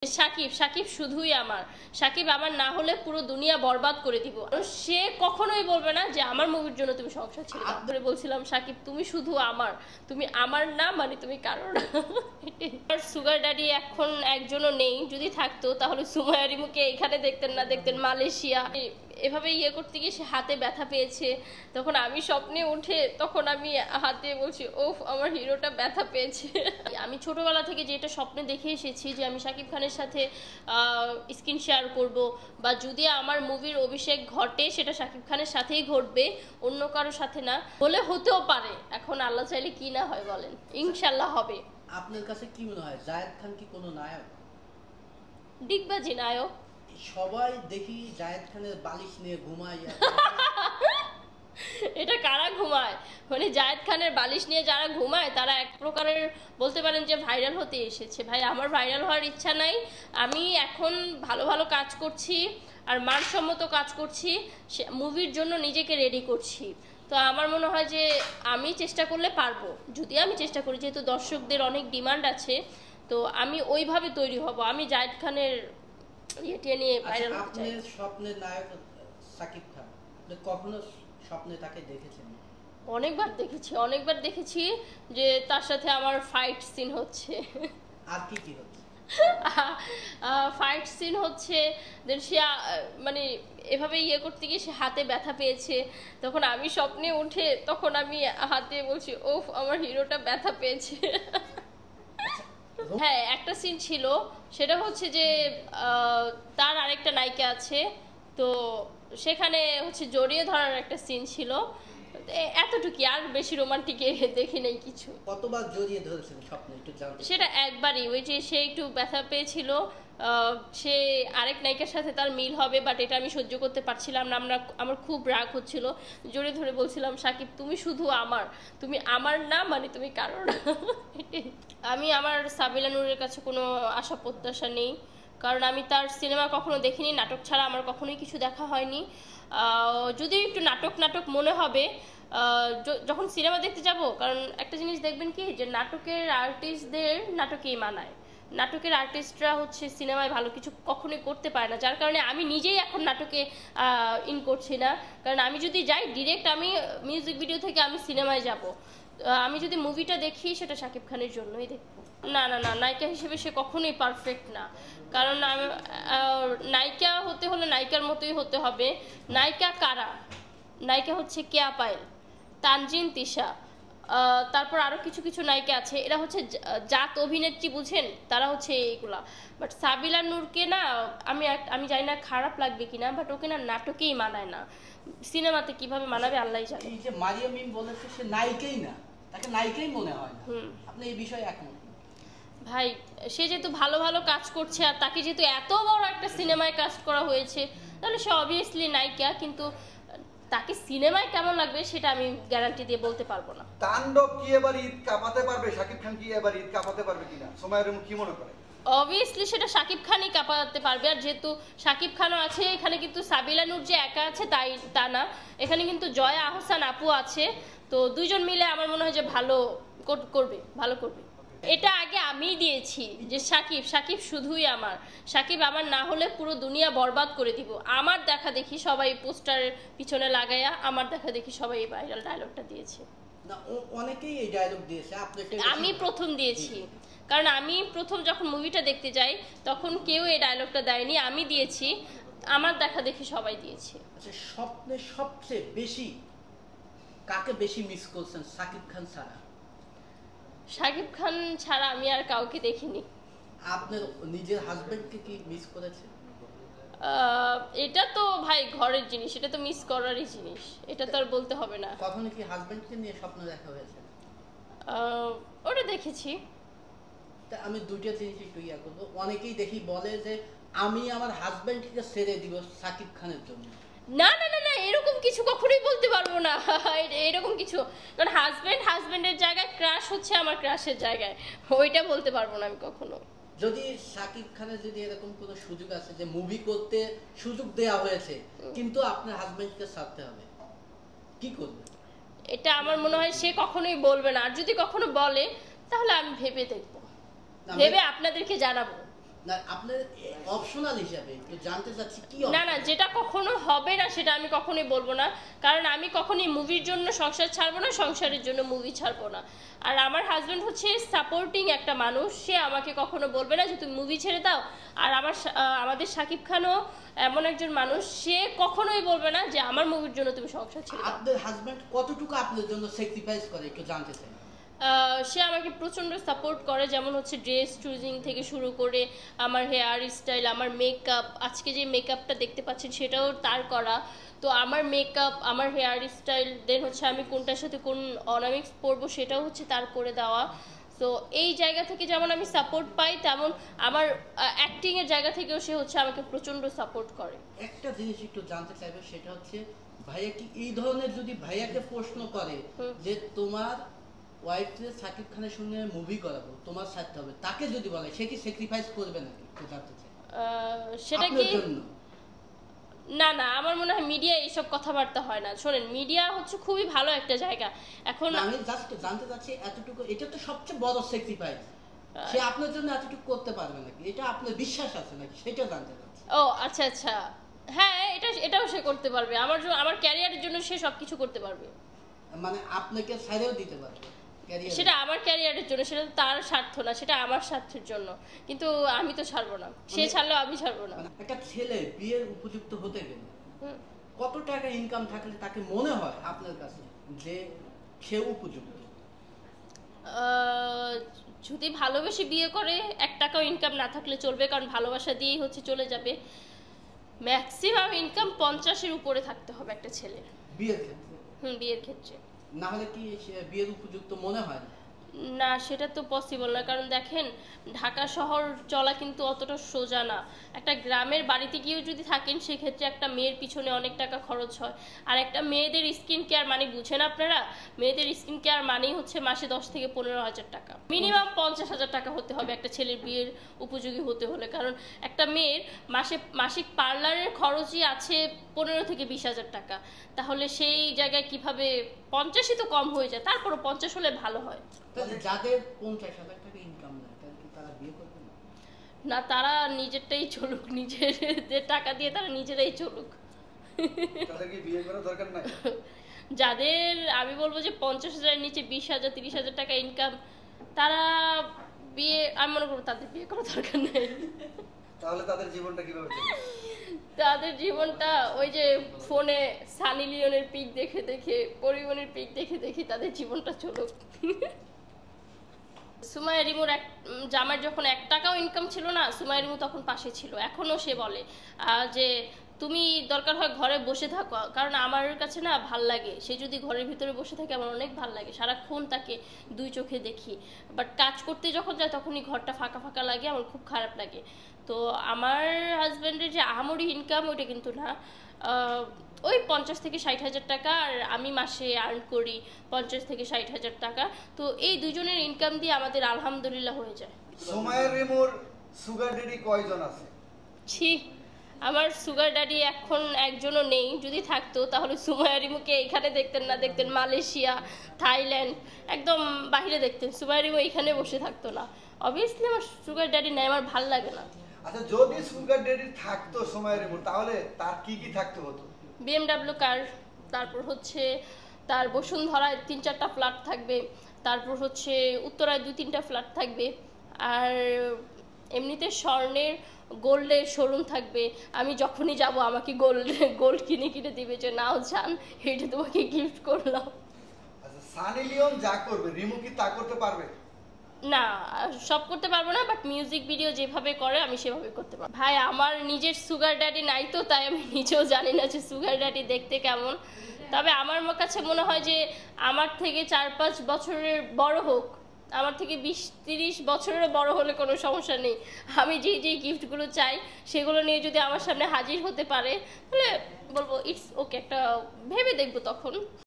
সাকিব সাকিব শুধুই আমার, সাকিব আমার না হলে পুরো দুনিয়া বরবাদ করে দিব। সে কখনোই বলবে না যে আমার মুভির জন্য তুমি সংসার ছেড়ে দাও। ধরে বলছিলাম সাকিব তুমি শুধু আমার, তুমি আমার না মানে তুমি কারোর। সুগার ড্যাডি এখন একজনও নেই, যদি থাকতো তাহলে সুমাইয়া রিমুকে এখানে দেখতেন না, দেখতেন মালয়েশিয়া। এভাবে ইয়ে করতে গিয়ে সে হাতে ব্যথা পেয়েছে, তখন আমি স্বপ্নে উঠে তখন আমি হাতে বলছি ওফ আমার হিরোটা ব্যথা পেয়েছে। আমি ছোটবেলা থেকে যেটা স্বপ্নে দেখে এসেছি যে আমি শাকিব খানের সাথে স্ক্রিন শেয়ার করব, বা যদি আমার মুভির অভিষেক ঘটে সেটা শাকিব খানের সাথেই ঘটবে, অন্য কারোর সাথে না। বলে হতেও পারে, এখন আল্লাহ চাইলে কি না হয় বলেন, ইনশাল্লাহ হবে। আপনার কাছে কি মনে হয় জায়েদ খান কি কোনো নায়ক? ডিগবাজি নায়ক। সবাই দেখি জায়েদ খানের বালিশ নিয়ে ঘুমায়। এটা কারা ঘুমায়? মানে জায়েদ খানের বালিশ নিয়ে যারা ঘুমায় তারা এক প্রকারের বলতে পারেন যে ভাইরাল হতে এসেছে। ভাই আমার ভাইরাল হওয়ার ইচ্ছা নাই, আমি এখন ভালো ভালো কাজ করছি আর মানসম্মত কাজ করছি, মুভির জন্য নিজেকে রেডি করছি। তো আমার মনে হয় যে আমি চেষ্টা করলে পারবো, যদি আমি চেষ্টা করি, যেহেতু দর্শকদের অনেক ডিমান্ড আছে, তো আমি ওইভাবে তৈরি হব। আমি জায়েদ খানের ইয়েটা নিয়ে ভাইরাল হতে চাই। আপনার স্বপ্নের নায়ক শাকিব খান, কখনো স্বপ্নে তাকে দেখেছেন? অনেকবার দেখেছি যে তার সাথে আমার ফাইট সিন হচ্ছে। আর কি কি হচ্ছে? ফাইট সিন হচ্ছে, দেন সে মানে এভাবে ইয়ে করতে গিয়ে সে হাতে ব্যথা পেয়েছে, তখন আমি স্বপ্নে উঠে তখন আমি হাতে বলছি ওফ আমার হিরোটা ব্যথা পেয়েছে। হ্যাঁ একটা সিন ছিল, সেটা হচ্ছে যে তার আরেকটা নায়িকা আছে, তো সেখানে হচ্ছে জড়িয়ে ধরার একটা সিন ছিল, এতটুকুই, আর বেশি রোমান্টিক দেখি নাই কিছু। কতবার জড়িয়ে ধরেছেন স্বপ্নে একটু জানতে? সেটা একবারই, ওই যে সে একটু ব্যথা পেয়েছিল, সে আরেক নায়িকার সাথে তার মিল হবে, বাট এটা আমি সহ্য করতে পারছিলাম না, আমার খুব রাগ হচ্ছিল, জড়িয়ে ধরে বলছিলাম সাকিব তুমি শুধু আমার, তুমি আমার না মানে তুমি কারোর। আমি আমার সাবিলা নূরের কাছে কোনো আশা প্রত্যাশা নেই, কারণ আমি তার সিনেমা কখনো দেখিনি, নাটক ছাড়া আমার কখনোই কিছু দেখা হয়নি। যদি একটু নাটক মনে হবে যখন সিনেমা দেখতে যাব, কারণ একটা জিনিস দেখবেন কি, যে নাটকের আর্টিস্টদের নাটকেই মানায়, নাটকের আর্টিস্টরা হচ্ছে সিনেমায় ভালো কিছু কখনোই করতে পারে না, যার কারণে আমি নিজেই এখন নাটকে ইন করছি না। কারণ আমি যদি যাই ডিরেক্ট, আমি মিউজিক ভিডিও থেকে আমি সিনেমায় যাব, আমি যদি মুভিটা দেখি সেটা শাকিব খানের জন্যই দেখবো। না না না, নায়িকা হিসেবে সে কখনোই পারফেক্ট না, কারণ নায়িকা হতে হলে নায়িকার মতোই হতে হবে। নায়িকা কারা? নায়িকা হচ্ছে কেয়া পায়েল, তানজিন তিশা, তারপর আরও কিছু কিছু নায়িকা আছে, এরা হচ্ছে জাত অভিনেত্রী, বুঝেন, তারা হচ্ছে এইগুলা। বাট সাবিলা নূরকে না, আমি জানি না খারাপ লাগবে কিনা, বাট ওকে না নাটকেই মানায় না, সিনেমাতে কিভাবে মানাবে আল্লাহই জানে। এই যে মারিয়া মিম বলেছে সে নায়িকাই না, তাকে নায়িকাই মনে হয় না, আপনি এই বিষয়ে একমত? ভাই সে যেহেতু ভালো ভালো কাজ করছে, আর তাকে যেহেতু এত বড় একটা সিনেমায় কাস্ট করা হয়েছে, তাহলে সে অবভিয়াসলি নায়িকা, কিন্তু তাকে সিনেমায় কেমন লাগবে সেটা আমি গ্যারান্টি দিয়ে বলতে পারবো না। তাণ্ডব কি এবার ঈদ কাঁপাতে পারবে? শাকিব খান কি এবার ঈদ কাঁপাতে পারবে কিনা সুমাইয়া রিমু কি মনে করে? অবভিয়াসলি সেটা শাকিব খানই কাঁপাতে পারবে, আর যেহেতু শাকিব খানও আছে এখানে, কিন্তু সাবিলা নূর যে একা আছে তা না, এখানে কিন্তু জয়া আহসান আপু আছে, তো দুইজন মিলে আমার মনে হয় যে ভালো করবে। এটা আগে আমিই দিয়েছি যে সাকিব শুধুই আমার, সাকিব আমার না হলে পুরো দুনিয়া বরবাদ করে দিব। আমার দেখা দেখি সবাই পোস্টারের পিছনে লাগাইয়া, আমার দেখা দেখি সবাই এই ভাইরাল ডায়লগটা দিয়েছে। না অনেকেই এই ডায়লগ দিয়েছে, আমি প্রথম দিয়েছি, কারণ আমি প্রথম যখন মুভিটা দেখতে যাই তখন কেউ এই ডায়লগটা দেয়নি, আমি দিয়েছি, আমার দেখা দেখি সবাই দিয়েছে। আচ্ছা, স্বপ্নে সবচেয়ে বেশি কাকে বেশি মিস করছেন শাকিব খান ছাড়া? শাকিব খান ছাড়া আমি আর কাউকে দেখিনি। আপনার নিজের হাজবেন্ডকে কি মিস করেছেন? এটা তো ভাই ঘরের জিনিস, এটা তো মিস করারই জিনিস, এটা তো আর বলতে হবে না। কখনো কি হাজবেন্ডকে নিয়ে স্বপ্ন দেখা হয়েছে? ওটা দেখেছি। তা আমি দুইটা জিনিস একটু ইয়া করবো, অনেকেই দেখি বলে যে আমি আমার হাজবেন্ডকে ছেড়ে দিব শাকিব খানের জন্য। না না না না, এরকম কিছু কখনোই বলতে পারবো না। এরকম কিছু, কারণ হাজবেন্ডের জায়গায়, ক্রাশ হচ্ছে আমার ক্রাশের জায়গায়, ওইটা বলতে পারবো না আমি কখনো। যদি শাকিব খানের যদি এরকম কোনো সুযোগ আছে যে মুভি করতে সুযোগ দেওয়া হয়েছে, কিন্তু আপনার হাজবেন্ডকে ছাড়তে হবে, কি করবে? এটা আমার মনে হয় সে কখনোই বলবে না, আর যদি কখনো বলে তাহলে আমি ভেবে দেখবো, ভেবে আপনাদেরকে জানাবো। না আপনার অপশনাল হিসাবে একটু জানতে চাচ্ছি কি না না, যেটা কখনো হবে না সেটা আমি কখনোই বলবো না, কারণ আমি কখনোই মুভির জন্য সংসার ছাড়বো না, সংসারের জন্য মুভি ছাড়বো না। আর আমার হাজবেন্ড হচ্ছে সাপোর্টিং একটা মানুষ, সে আমাকে কখনো বলবে না যে তুমি মুভি ছেড়ে দাও। আর আমাদের শাকিব খানও এমন একজন মানুষ, সে কখনোই বলবে না যে আমার মুভির জন্য তুমি সংসার ছেড়ে দাও। আপনার হাজবেন্ড কতটুকু আপনার জন্য স্যাক্রিফাইস করে একটু জানতে চাই। সে আমাকে প্রচণ্ড সাপোর্ট করে, যেমন হচ্ছে ড্রেস চুজিং থেকে শুরু করে আমার হেয়ার স্টাইল, আমার মেকআপ, আজকে যে মেকআপটা দেখতে পাচ্ছেন সেটাও তার করা। তো আমার মেকআপ, আমার হেয়ার স্টাইল, দেন হচ্ছে আমি কোনটার সাথে কোন অর্নামেন্টস পরবো সেটাও হচ্ছে তার করে দেওয়া। তো এই জায়গা থেকে যেমন আমি সাপোর্ট পাই, তেমন আমার অ্যাক্টিংয়ের জায়গা থেকেও সে হচ্ছে আমাকে প্রচণ্ড সাপোর্ট করে। একটা জিনিস একটু জানতে চাইবে, সেটা হচ্ছে ভাইয়া কি এই ধরনের যদি ভাইয়াকে প্রশ্ন করে যে তোমার ওয়াইফকে সাকিব খানের সঙ্গে মুভি করাবো, তোমার সাথে হবে, তাকে যদি বলে সে কি স্যাক্রিফাইস করবে নাকি একটু জানতে চাই সেটা কি? না না, আমার মনে হয় মিডিয়া এইসব কথাবার্তা হয় না। শোনেন, মিডিয়া হচ্ছে খুবই ভালো একটা জায়গা। এখন আমি জাস্ট জানতে চাচ্ছি এতটুকু, এটা তো সবচেয়ে বড় স্যাক্রিফাইস, সে আপনার জন্য এতটুকু করতে পারবে নাকি, এটা আপনার বিশ্বাস আছে নাকি সেটা জানতে চাচ্ছি। ও আচ্ছা আচ্ছা, হ্যাঁ এটাও সে করতে পারবে। আমার ক্যারিয়ারের জন্য সে সবকিছু করতে পারবে, মানে আপনাকে ছাইরেও দিতে পারবে। সেটা আমার ক্যারিয়ারের জন্য, সেটা তার স্বার্থ না, সেটা আমার স্বার্থের জন্য। কিন্তু আমি তো ছাড়বো না, সে ছাড়লেও আমি ছাড়বো না। একটা ছেলে বিয়ের উপযুক্ত হতে গেলে কত টাকা ইনকাম থাকলে তাকে মনে হয় আপনার কাছে যে সে উপযুক্ত? যদি ভালোবেসে বিয়ে করে 1 টাকাও ইনকাম না থাকলে চলবে, কারণ ভালোবাসা দিয়েই হচ্ছে চলে যাবে। ম্যাক্সিমাম ইনকাম 50-এর উপরে থাকতে হবে একটা ছেলের বিয়ের ক্ষেত্রে। বিয়ের ক্ষেত্রে না হলে কি সে বিয়ের উপযুক্ত মনে হয় না? না, সেটা তো পসিবল না, কারণ দেখেন ঢাকা শহর চলা কিন্তু অতটা সোজা না। একটা গ্রামের বাড়িতে গিয়েও যদি থাকেন, সেক্ষেত্রে একটা মেয়ের পিছনে অনেক টাকা খরচ হয়। আর একটা মেয়েদের স্কিন কেয়ার মানে বুঝেন আপনারা, মেয়েদের স্কিন কেয়ার মানেই হচ্ছে মাসে 10 থেকে 15,000 টাকা, মিনিমাম 50,000 টাকা হতে হবে একটা ছেলের বিয়ের উপযোগী হতে হলে। কারণ একটা মেয়ের মাসিক পার্লারের খরচই আছে 15 থেকে 20,000 টাকা। তাহলে সেই জায়গায় কিভাবে 50ই তো কম হয়ে যায়, তারপরও 50 হলে ভালো হয়। যাদের 50,000 টাকা ইনকাম নাই তারা বিয়ে করবে না, তারা নিজেরটাই চলুক, নিজেদের টাকা দিয়ে তারা নিজেরাই চলুক। তাদেরকে বিয়ে করার দরকার নাই। যাদের আমি বলবো যে 50,000-এর নিচে 20,000 30,000 টাকা ইনকাম, তারা বিয়ে, আমি মনে করবো তাদের বিয়ে করার দরকার নেই। তাহলে তাদের জীবনটা কিভাবে চলবে? তাদের জীবনটা ওই যে ফোনে সানি লিওনের পিক দেখে দেখে, পরিমণির পিক দেখে দেখে তাদের জীবনটা চলুক। সুমাইয়া রিমুর জামার যখন 1 টাকাও ইনকাম ছিল না, সুমাইয়া রিমু তখন পাশে ছিল। এখনও সে বলে যে তুমি দরকার হয় ঘরে বসে থাকো, কারণ আমার কাছে না ভাল লাগে। সে যদি ঘরের ভিতরে বসে থাকে আমার অনেক ভাল লাগে, সারাক্ষণ তাকে 2 চোখে দেখি। বাট কাজ করতে যখন যায় তখনই ঘরটা ফাঁকা ফাঁকা লাগে, আমার খুব খারাপ লাগে। তো আমার হাজব্যান্ডের যে আহামরি ইনকাম ওইটা কিন্তু না, ওই 50 থেকে 60,000 টাকা, আর আমি মাসে আর্ন করি 50 থেকে 60,000 টাকা। তো এই দুজনের ইনকাম দিয়ে আমাদের আলহামদুলিল্লাহ হয়ে যায়। সুমাইয়া রিমুর সুগার ড্যাডি কয়জন আছে? ছি, আমার সুগার ড্যাডি এখন একজনও নেই। যদি থাকতো তাহলে সুমাইয়া রিমুকে এখানে দেখতেন না, দেখতেন মালয়েশিয়া, থাইল্যান্ড, একদম বাইরে দেখতেন। সুমাইয়া রিমু এখানে বসে থাকতো না। অবভিয়াসলি আমার সুগার ড্যাডি নেই, আমার ভাল লাগে না। আচ্ছা, যদি সুগার ড্যাডি থাকতো সুমাইয়া রিমুর, তাহলে তার কি কি থাকতে হতো? BMW কার, তারপর হচ্ছে তার বসুন্ধরায় 3-4টা ফ্ল্যাট থাকবে, তারপর হচ্ছে উত্তরায় 2-3টা ফ্ল্যাট থাকবে, আর এমনিতে স্বর্ণের গোল্ডের শোরুম থাকবে। আমি যখনই যাব আমাকে গোল্ড কিনে কিনে দিবে যে নাও জান, এটা তোমাকে গিফট করলাম। আচ্ছা, সানি লিওন যা করবে রিমু কি তা করতে পারবে? না, সব করতে পারবো না, বাট মিউজিক ভিডিও যেভাবে করে আমি সেভাবে করতে পারবো। ভাই, আমার নিজের সুগার ড্যাডি নাই, তো তাই আমি নিজেও জানি না যে সুগার ড্যাডি দেখতে কেমন। তবে আমার কাছে মনে হয় যে আমার থেকে 4-5 বছরের বড় হোক, আমার থেকে 20-30 বছরেরও বড় হলে কোনো সমস্যা নেই। আমি যেই গিফটগুলো চাই সেগুলো নিয়ে যদি আমার সামনে হাজির হতে পারে, তাহলে বলবো ইটস ওকে, একটা ভেবে দেখবো তখন।